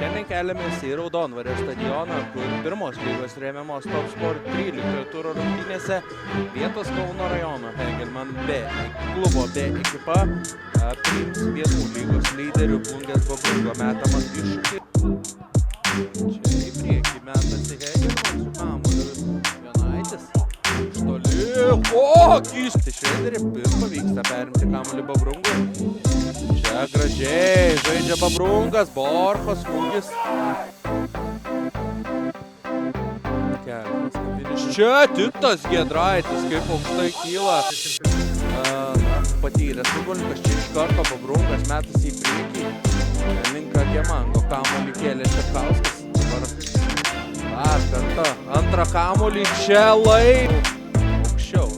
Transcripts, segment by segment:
Šiandien keliamės į Raudondvario stadioną, kur pirmos lygos remiamos Top Sport 13 turo rungtynėse vietos Kauno rajono Hegelman B klubo B ekipa priims vienų lygos lyderių Plungės Bobrungo metamą iššūkį. Čia į priekį metasi Hegelman su kamuoliu. Jonaitis iš toli. Kišti Švederį ir pavyksta perimti kamuolį Bobrungui. Čia gražiai žaidžia Bobrungas, Borcho smūgis. Keliamas kampinis. Čia Titas Giedraitis, kaip aukštai kyla. Patyręs futbolininkas, čia iš karto Bobrungas metas į priekį. Link Agemango kamuolį kėlė Čepkauskas. Dabar dar kartą antrą kamuolį čia aukščiau.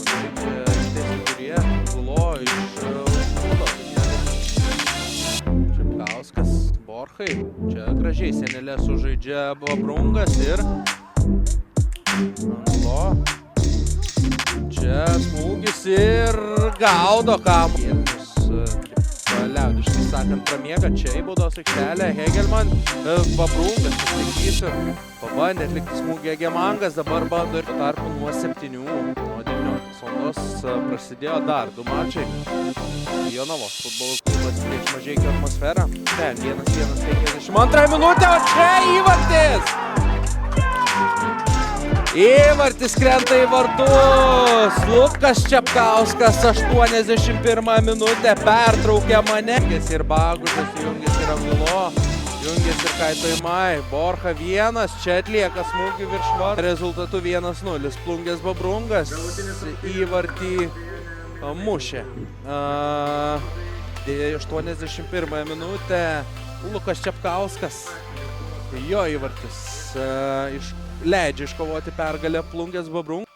Borchai, čia gražiai senelė sužaidžia Bobrungas ir Anlo. Čia smūgis ir gaudo kamuolį. Liaudiškai sakant pramiega čia į baudos aikštelę. Hegelman, Bobrungas, išlaikysiu. Pabandė atlikti smūgį Agemangas, dabar bando ir tarpu nuo 7, nuo 19 valandos prasidėjo dar 2 mačai. Jonavos futbolo klubas prieš Mažeikių atmosferą. Ten 1-1, 52 minutė, o čia įvartis! Įvartis krenta į vartus. Lukas Čepkauskas 81 minutę pertraukia mane. Jungiasi ir Bagužas, jungiasi ir Angulo, jungiasi ir Kaitoimai. Borcha 1, čia atlieka smūgį virš vartų. Rezultatu 1-0. Plungės Bobrungas įvartį mušė. 81 minutę Lukas Čepkauskas. Jo įvartis leidžia iškovoti pergalę Plungės Bobrungui.